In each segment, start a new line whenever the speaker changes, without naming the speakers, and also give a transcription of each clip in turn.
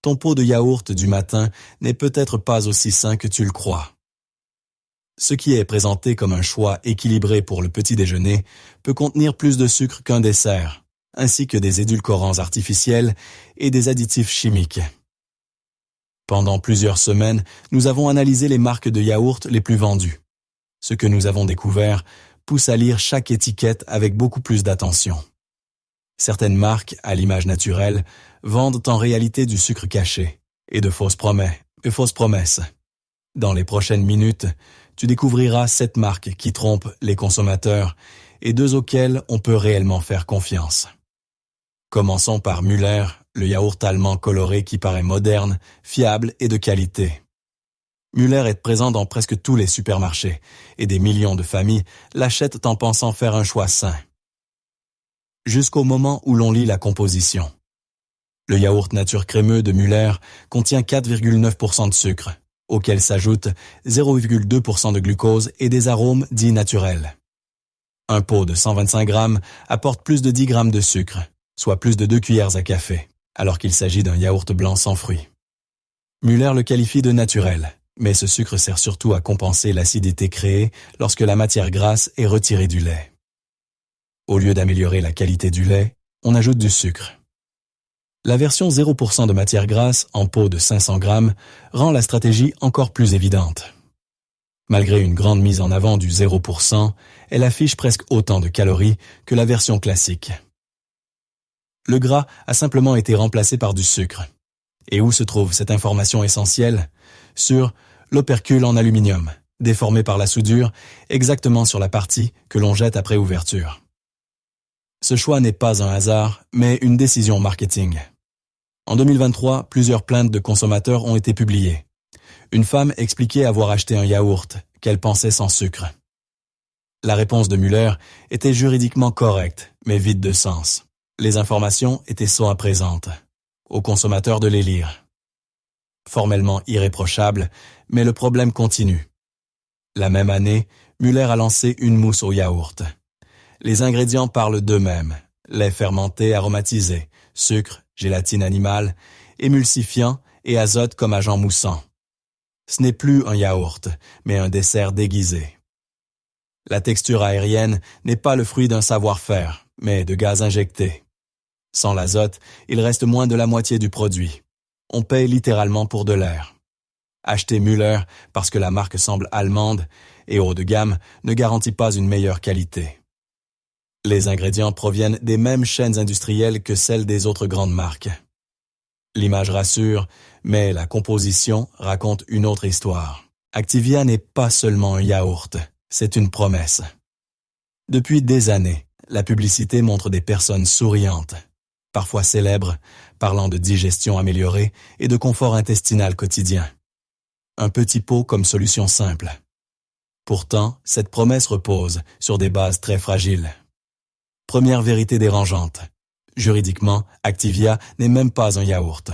ton pot de yaourt du matin n'est peut-être pas aussi sain que tu le crois. Ce qui est présenté comme un choix équilibré pour le petit déjeuner peut contenir plus de sucre qu'un dessert, ainsi que des édulcorants artificiels et des additifs chimiques. Pendant plusieurs semaines, nous avons analysé les marques de yaourt les plus vendues. Ce que nous avons découvert pousse à lire chaque étiquette avec beaucoup plus d'attention. Certaines marques, à l'image naturelle, vendent en réalité du sucre caché et de fausses promesses. Dans les prochaines minutes, tu découvriras 7 marques qui trompent les consommateurs et 2 auxquelles on peut réellement faire confiance. Commençons par Müller, le yaourt allemand coloré qui paraît moderne, fiable et de qualité. Müller est présent dans presque tous les supermarchés et des millions de familles l'achètent en pensant faire un choix sain. Jusqu'au moment où l'on lit la composition. Le yaourt nature crémeux de Müller contient 4,9% de sucre, auquel s'ajoute 0,2% de glucose et des arômes dits naturels. Un pot de 125 grammes apporte plus de 10 grammes de sucre, soit plus de 2 cuillères à café, alors qu'il s'agit d'un yaourt blanc sans fruits. Müller le qualifie de naturel, mais ce sucre sert surtout à compenser l'acidité créée lorsque la matière grasse est retirée du lait. Au lieu d'améliorer la qualité du lait, on ajoute du sucre. La version 0% de matière grasse en pot de 500 grammes rend la stratégie encore plus évidente. Malgré une grande mise en avant du 0%, elle affiche presque autant de calories que la version classique. Le gras a simplement été remplacé par du sucre. Et où se trouve cette information essentielle? Sur l'opercule en aluminium, déformé par la soudure, exactement sur la partie que l'on jette après ouverture. Ce choix n'est pas un hasard, mais une décision marketing. En 2023, plusieurs plaintes de consommateurs ont été publiées. Une femme expliquait avoir acheté un yaourt qu'elle pensait sans sucre. La réponse de Müller était juridiquement correcte, mais vide de sens. Les informations étaient soit présentes, aux consommateurs de les lire. Formellement irréprochable, mais le problème continue. La même année, Müller a lancé une mousse au yaourt. Les ingrédients parlent d'eux-mêmes. Lait fermenté aromatisé, sucre, gélatine animale, émulsifiant et azote comme agent moussant. Ce n'est plus un yaourt, mais un dessert déguisé. La texture aérienne n'est pas le fruit d'un savoir-faire, mais de gaz injectés. Sans l'azote, il reste moins de la moitié du produit. On paye littéralement pour de l'air. Acheter Müller parce que la marque semble allemande et haut de gamme ne garantit pas une meilleure qualité. Les ingrédients proviennent des mêmes chaînes industrielles que celles des autres grandes marques. L'image rassure, mais la composition raconte une autre histoire. Activia n'est pas seulement un yaourt, c'est une promesse. Depuis des années, la publicité montre des personnes souriantes, parfois célèbres, parlant de digestion améliorée et de confort intestinal quotidien. Un petit pot comme solution simple. Pourtant, cette promesse repose sur des bases très fragiles. Première vérité dérangeante. Juridiquement, Activia n'est même pas un yaourt.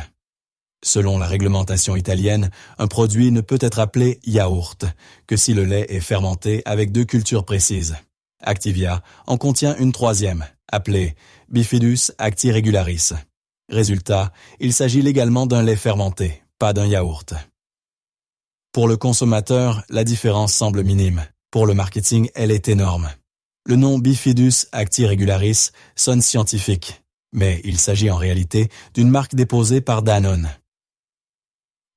Selon la réglementation italienne, un produit ne peut être appelé yaourt que si le lait est fermenté avec 2 cultures précises. Activia en contient une 3e, appelée Bifidus acti regularis. Résultat, il s'agit légalement d'un lait fermenté, pas d'un yaourt. Pour le consommateur, la différence semble minime. Pour le marketing, elle est énorme. Le nom Bifidus acti regularis sonne scientifique, mais il s'agit en réalité d'une marque déposée par Danone.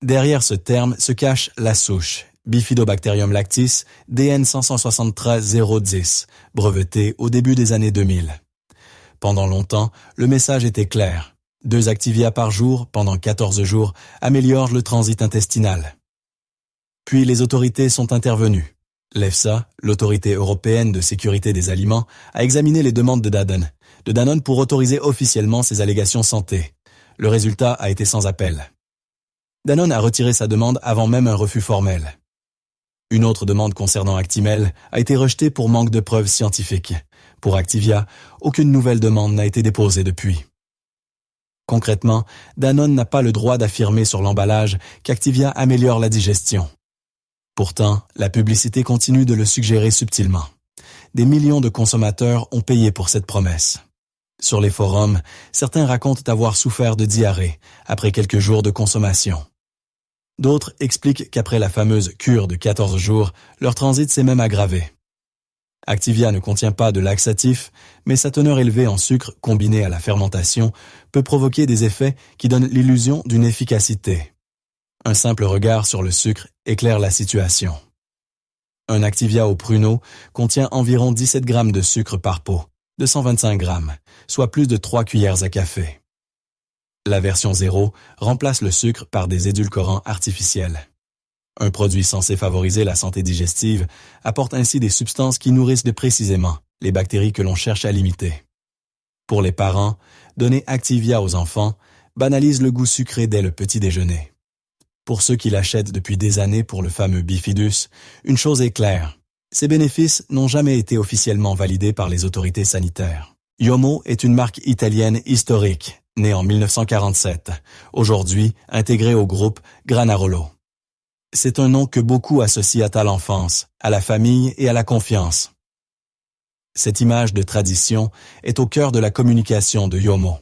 Derrière ce terme se cache la souche, Bifidobacterium lactis DN 573-010, brevetée au début des années 2000. Pendant longtemps, le message était clair. 2 Activia par jour, pendant 14 jours, améliorent le transit intestinal. Puis les autorités sont intervenues. L'EFSA, l'autorité européenne de sécurité des aliments, a examiné les demandes de Danone pour autoriser officiellement ces allégations santé. Le résultat a été sans appel. Danone a retiré sa demande avant même un refus formel. Une autre demande concernant Actimel a été rejetée pour manque de preuves scientifiques. Pour Activia, aucune nouvelle demande n'a été déposée depuis. Concrètement, Danone n'a pas le droit d'affirmer sur l'emballage qu'Activia améliore la digestion. Pourtant, la publicité continue de le suggérer subtilement. Des millions de consommateurs ont payé pour cette promesse. Sur les forums, certains racontent avoir souffert de diarrhée après quelques jours de consommation. D'autres expliquent qu'après la fameuse cure de 14 jours, leur transit s'est même aggravé. Activia ne contient pas de laxatif, mais sa teneur élevée en sucre combinée à la fermentation peut provoquer des effets qui donnent l'illusion d'une efficacité. Un simple regard sur le sucre éclaire la situation. Un Activia au pruneau contient environ 17 grammes de sucre par pot, de 125 grammes, soit plus de 3 cuillères à café. La version 0 remplace le sucre par des édulcorants artificiels. Un produit censé favoriser la santé digestive apporte ainsi des substances qui nourrissent précisément les bactéries que l'on cherche à limiter. Pour les parents, donner Activia aux enfants banalise le goût sucré dès le petit déjeuner. Pour ceux qui l'achètent depuis des années pour le fameux bifidus, une chose est claire, ces bénéfices n'ont jamais été officiellement validés par les autorités sanitaires. Yomo est une marque italienne historique, née en 1947, aujourd'hui intégrée au groupe Granarolo. C'est un nom que beaucoup associent à l'enfance, à la famille et à la confiance. Cette image de tradition est au cœur de la communication de Yomo.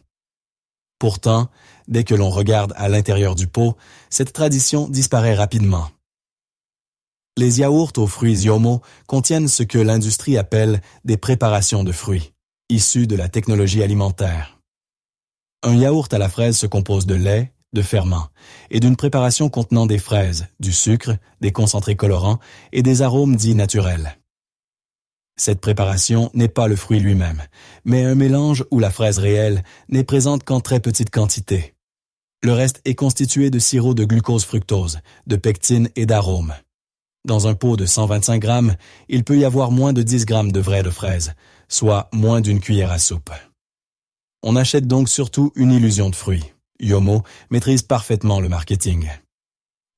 Pourtant, dès que l'on regarde à l'intérieur du pot, cette tradition disparaît rapidement. Les yaourts aux fruits Yomo contiennent ce que l'industrie appelle des préparations de fruits, issues de la technologie alimentaire. Un yaourt à la fraise se compose de lait, de ferment, et d'une préparation contenant des fraises, du sucre, des concentrés colorants et des arômes dits naturels. Cette préparation n'est pas le fruit lui-même, mais un mélange où la fraise réelle n'est présente qu'en très petite quantité. Le reste est constitué de sirop de glucose-fructose, de pectine et d'arômes. Dans un pot de 125 grammes, il peut y avoir moins de 10 grammes de vraie de fraise, soit moins d'une cuillère à soupe. On achète donc surtout une illusion de fruits. Yomo maîtrise parfaitement le marketing.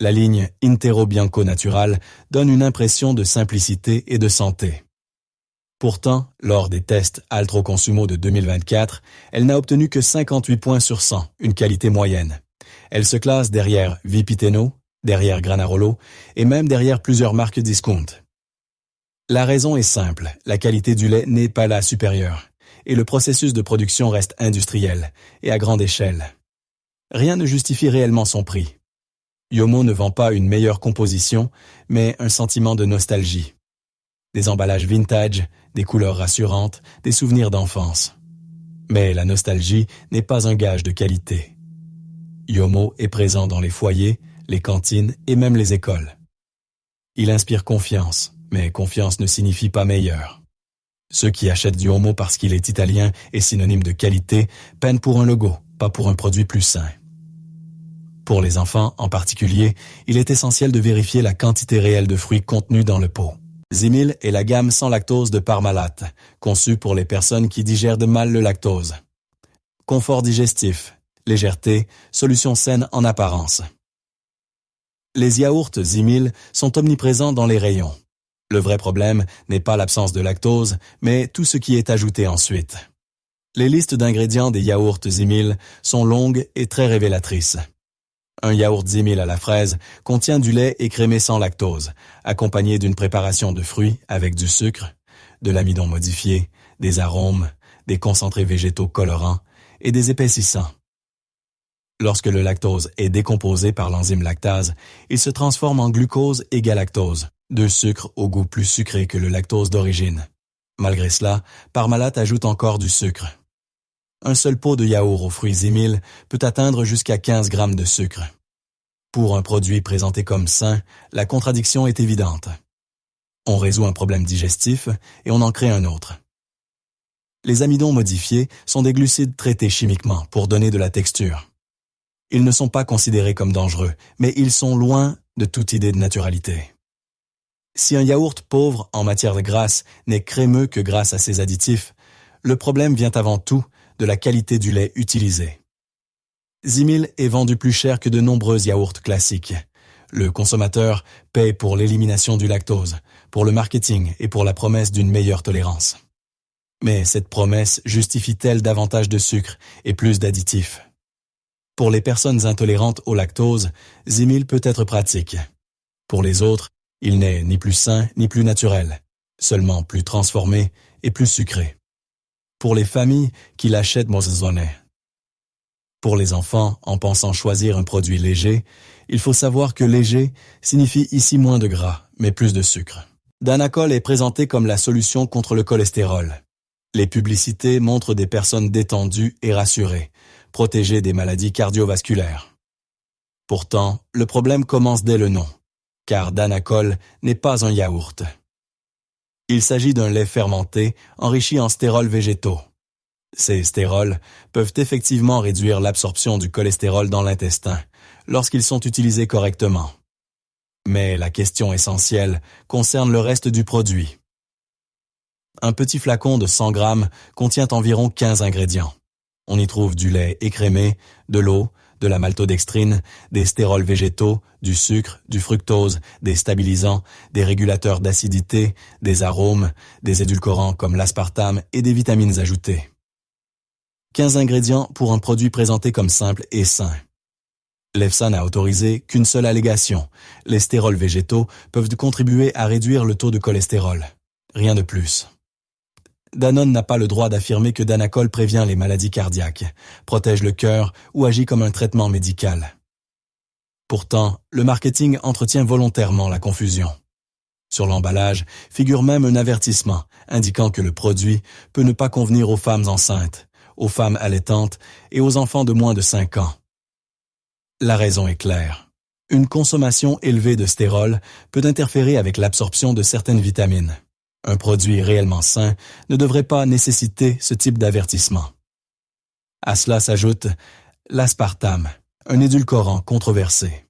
La ligne Intero Bianco Natural donne une impression de simplicité et de santé. Pourtant, lors des tests Altro Consumo de 2024, elle n'a obtenu que 58 points sur 100, une qualité moyenne. Elle se classe derrière Vipiteno, derrière Granarolo et même derrière plusieurs marques discount. La raison est simple, la qualité du lait n'est pas la supérieure, et le processus de production reste industriel et à grande échelle. Rien ne justifie réellement son prix. Yomo ne vend pas une meilleure composition, mais un sentiment de nostalgie. Des emballages vintage, des couleurs rassurantes, des souvenirs d'enfance. Mais la nostalgie n'est pas un gage de qualité. Yomo est présent dans les foyers, les cantines et même les écoles. Il inspire confiance, mais confiance ne signifie pas meilleur. Ceux qui achètent du Yomo parce qu'il est italien et synonyme de qualité peinent pour un logo, pas pour un produit plus sain. Pour les enfants, en particulier, il est essentiel de vérifier la quantité réelle de fruits contenus dans le pot. Zimil est la gamme sans lactose de Parmalat, conçue pour les personnes qui digèrent de mal le lactose. Confort digestif, légèreté, solution saine en apparence. Les yaourts Zimil sont omniprésents dans les rayons. Le vrai problème n'est pas l'absence de lactose, mais tout ce qui est ajouté ensuite. Les listes d'ingrédients des yaourts Zimil sont longues et très révélatrices. Un yaourt Zimil à la fraise contient du lait écrémé sans lactose, accompagné d'une préparation de fruits avec du sucre, de l'amidon modifié, des arômes, des concentrés végétaux colorants et des épaississants. Lorsque le lactose est décomposé par l'enzyme lactase, il se transforme en glucose et galactose, deux sucres au goût plus sucré que le lactose d'origine. Malgré cela, Parmalat ajoute encore du sucre. Un seul pot de yaourt aux fruits Zimil peut atteindre jusqu'à 15 grammes de sucre. Pour un produit présenté comme sain, la contradiction est évidente. On résout un problème digestif et on en crée un autre. Les amidons modifiés sont des glucides traités chimiquement pour donner de la texture. Ils ne sont pas considérés comme dangereux, mais ils sont loin de toute idée de naturalité. Si un yaourt pauvre en matière de grasse n'est crémeux que grâce à ses additifs, le problème vient avant tout de la qualité du lait utilisé. Zimil est vendu plus cher que de nombreux yaourts classiques. Le consommateur paie pour l'élimination du lactose, pour le marketing et pour la promesse d'une meilleure tolérance. Mais cette promesse justifie-t-elle davantage de sucre et plus d'additifs? Pour les personnes intolérantes au lactose, Zimil peut être pratique. Pour les autres, il n'est ni plus sain ni plus naturel, seulement plus transformé et plus sucré. pour les familles qui l'achètent moissonné. Pour les enfants, en pensant choisir un produit léger, il faut savoir que léger signifie ici moins de gras, mais plus de sucre. Danacol est présenté comme la solution contre le cholestérol. Les publicités montrent des personnes détendues et rassurées, protégées des maladies cardiovasculaires. Pourtant, le problème commence dès le nom, car Danacol n'est pas un yaourt. Il s'agit d'un lait fermenté enrichi en stérols végétaux. Ces stérols peuvent effectivement réduire l'absorption du cholestérol dans l'intestin lorsqu'ils sont utilisés correctement. Mais la question essentielle concerne le reste du produit. Un petit flacon de 100 grammes contient environ 15 ingrédients. On y trouve du lait écrémé, de l'eau, de la maltodextrine, des stérols végétaux, du sucre, du fructose, des stabilisants, des régulateurs d'acidité, des arômes, des édulcorants comme l'aspartame et des vitamines ajoutées. 15 ingrédients pour un produit présenté comme simple et sain. L'EFSA n'a autorisé qu'une seule allégation. Les stérols végétaux peuvent contribuer à réduire le taux de cholestérol. Rien de plus. Danone n'a pas le droit d'affirmer que Danacol prévient les maladies cardiaques, protège le cœur ou agit comme un traitement médical. Pourtant, le marketing entretient volontairement la confusion. Sur l'emballage figure même un avertissement indiquant que le produit peut ne pas convenir aux femmes enceintes, aux femmes allaitantes et aux enfants de moins de 5 ans. La raison est claire. Une consommation élevée de stérols peut interférer avec l'absorption de certaines vitamines. Un produit réellement sain ne devrait pas nécessiter ce type d'avertissement. À cela s'ajoute l'aspartame, un édulcorant controversé.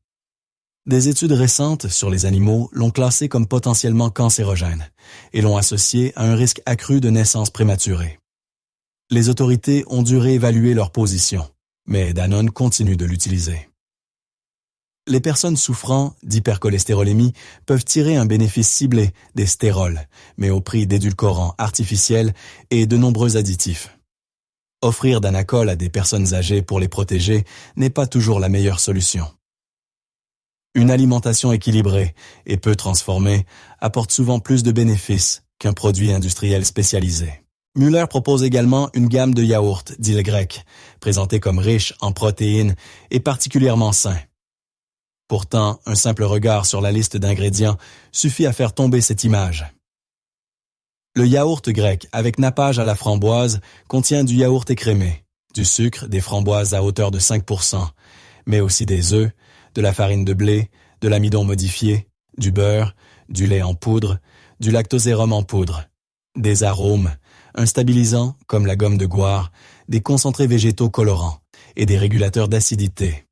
Des études récentes sur les animaux l'ont classé comme potentiellement cancérogène et l'ont associé à un risque accru de naissance prématurée. Les autorités ont dû réévaluer leur position, mais Danone continue de l'utiliser. Les personnes souffrant d'hypercholestérolémie peuvent tirer un bénéfice ciblé des stérols, mais au prix d'édulcorants artificiels et de nombreux additifs. Offrir Danacol à des personnes âgées pour les protéger n'est pas toujours la meilleure solution. Une alimentation équilibrée et peu transformée apporte souvent plus de bénéfices qu'un produit industriel spécialisé. Müller propose également une gamme de yaourts dits grecs, présentés comme riches en protéines et particulièrement sains. Pourtant, un simple regard sur la liste d'ingrédients suffit à faire tomber cette image. Le yaourt grec avec nappage à la framboise contient du yaourt écrémé, du sucre, des framboises à hauteur de 5%, mais aussi des œufs, de la farine de blé, de l'amidon modifié, du beurre, du lait en poudre, du lactosérum en poudre, des arômes, un stabilisant comme la gomme de goire, des concentrés végétaux colorants et des régulateurs d'acidité.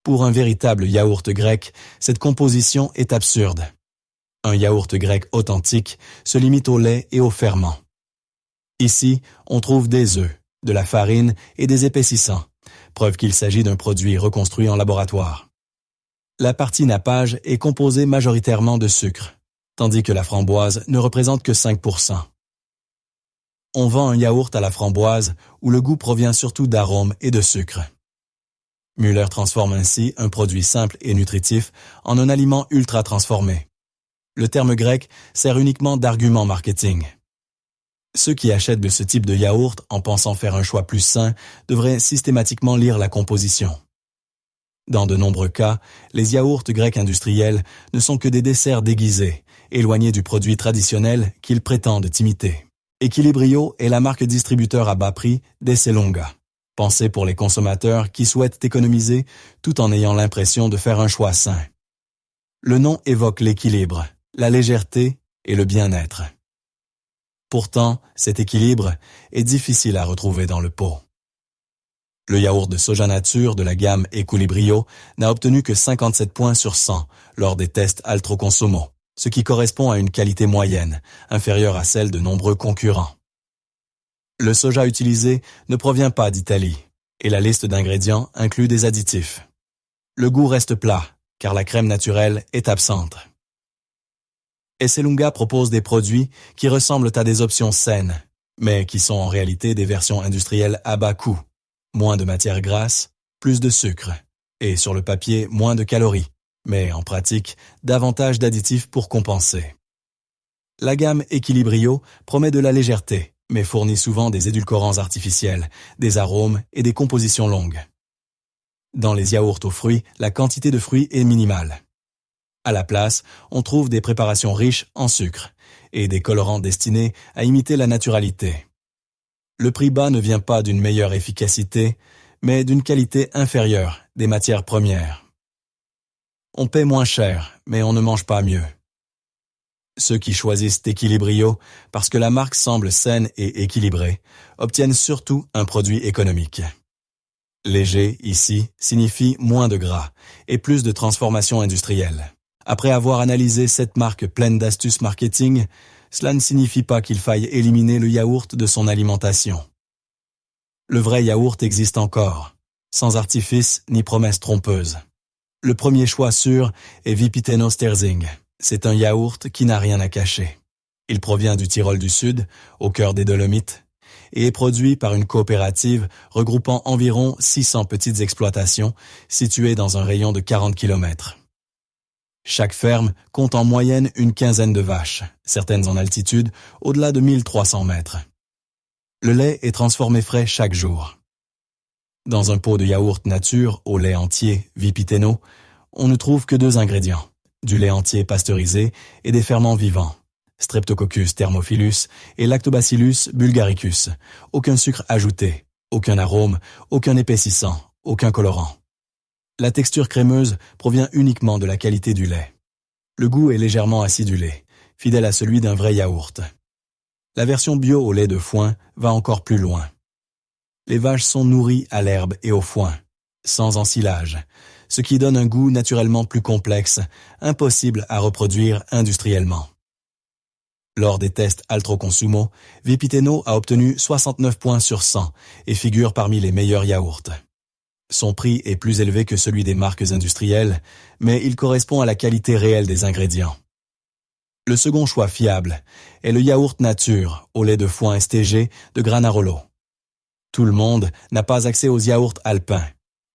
Pour un véritable yaourt grec, cette composition est absurde. Un yaourt grec authentique se limite au lait et au ferment. Ici, on trouve des œufs, de la farine et des épaississants, preuve qu'il s'agit d'un produit reconstruit en laboratoire. La partie nappage est composée majoritairement de sucre, tandis que la framboise ne représente que 5%. On vend un yaourt à la framboise où le goût provient surtout d'arômes et de sucre. Müller transforme ainsi un produit simple et nutritif en un aliment ultra transformé. Le terme grec sert uniquement d'argument marketing. Ceux qui achètent de ce type de yaourt en pensant faire un choix plus sain devraient systématiquement lire la composition. Dans de nombreux cas, les yaourts grecs industriels ne sont que des desserts déguisés, éloignés du produit traditionnel qu'ils prétendent imiter. Equilibrio est la marque distributeur à bas prix d'Esselunga, pensée pour les consommateurs qui souhaitent économiser tout en ayant l'impression de faire un choix sain. Le nom évoque l'équilibre, la légèreté et le bien-être. Pourtant, cet équilibre est difficile à retrouver dans le pot. Le yaourt de soja nature de la gamme Equilibrio n'a obtenu que 57 points sur 100 lors des tests Altroconsumo, ce qui correspond à une qualité moyenne, inférieure à celle de nombreux concurrents. Le soja utilisé ne provient pas d'Italie, et la liste d'ingrédients inclut des additifs. Le goût reste plat, car la crème naturelle est absente. Esselunga propose des produits qui ressemblent à des options saines, mais qui sont en réalité des versions industrielles à bas coût, moins de matières grasses, plus de sucre, et sur le papier moins de calories, mais en pratique davantage d'additifs pour compenser. La gamme Equilibrio promet de la légèreté, mais fournit souvent des édulcorants artificiels, des arômes et des compositions longues. Dans les yaourts aux fruits, la quantité de fruits est minimale. À la place, on trouve des préparations riches en sucre et des colorants destinés à imiter la naturalité. Le prix bas ne vient pas d'une meilleure efficacité, mais d'une qualité inférieure des matières premières. On paie moins cher, mais on ne mange pas mieux. Ceux qui choisissent Equilibrio, parce que la marque semble saine et équilibrée, obtiennent surtout un produit économique. Léger, ici, signifie moins de gras et plus de transformation industrielle. Après avoir analysé cette marque pleine d'astuces marketing, cela ne signifie pas qu'il faille éliminer le yaourt de son alimentation. Le vrai yaourt existe encore, sans artifice ni promesses trompeuses. Le premier choix sûr est Vipiteno Sterzing. C'est un yaourt qui n'a rien à cacher. Il provient du Tyrol du Sud, au cœur des Dolomites, et est produit par une coopérative regroupant environ 600 petites exploitations situées dans un rayon de 40 km. Chaque ferme compte en moyenne une quinzaine de vaches, certaines en altitude, au-delà de 1300 mètres. Le lait est transformé frais chaque jour. Dans un pot de yaourt nature au lait entier Vipiteno, on ne trouve que 2 ingrédients, du lait entier pasteurisé et des ferments vivants, Streptococcus thermophilus et Lactobacillus bulgaricus. Aucun sucre ajouté, aucun arôme, aucun épaississant, aucun colorant. La texture crémeuse provient uniquement de la qualité du lait. Le goût est légèrement acidulé, fidèle à celui d'un vrai yaourt. La version bio au lait de foin va encore plus loin. Les vaches sont nourries à l'herbe et au foin, sans ensilage, ce qui donne un goût naturellement plus complexe, impossible à reproduire industriellement. Lors des tests Altroconsumo, Vipiteno a obtenu 69 points sur 100 et figure parmi les meilleurs yaourts. Son prix est plus élevé que celui des marques industrielles, mais il correspond à la qualité réelle des ingrédients. Le second choix fiable est le yaourt nature au lait de foin STG de Granarolo. Tout le monde n'a pas accès aux yaourts alpins,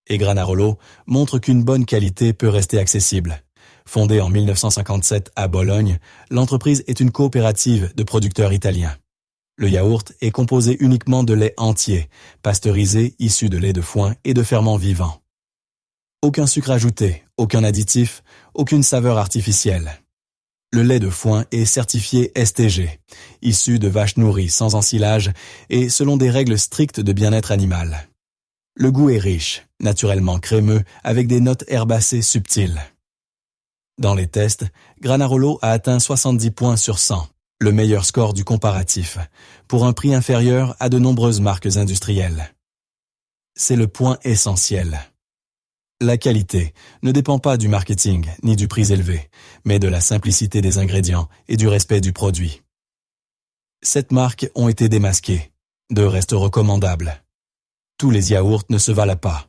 et Granarolo montre qu'une bonne qualité peut rester accessible. Fondée en 1957 à Bologne, l'entreprise est une coopérative de producteurs italiens. Le yaourt est composé uniquement de lait entier, pasteurisé issu de lait de foin et de ferments vivants. Aucun sucre ajouté, aucun additif, aucune saveur artificielle. Le lait de foin est certifié STG, issu de vaches nourries sans ensilage et selon des règles strictes de bien-être animal. Le goût est riche, naturellement crémeux, avec des notes herbacées subtiles. Dans les tests, Granarolo a atteint 70 points sur 100, le meilleur score du comparatif, pour un prix inférieur à de nombreuses marques industrielles. C'est le point essentiel. La qualité ne dépend pas du marketing ni du prix élevé, mais de la simplicité des ingrédients et du respect du produit. 7 marques ont été démasquées, 2 restent recommandables. Tous les yaourts ne se valent pas.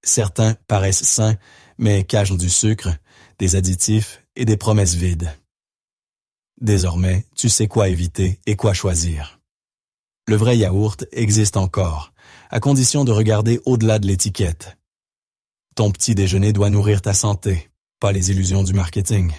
Certains paraissent sains, mais cachent du sucre, des additifs et des promesses vides. Désormais, tu sais quoi éviter et quoi choisir. Le vrai yaourt existe encore, à condition de regarder au-delà de l'étiquette. Ton petit déjeuner doit nourrir ta santé, pas les illusions du marketing.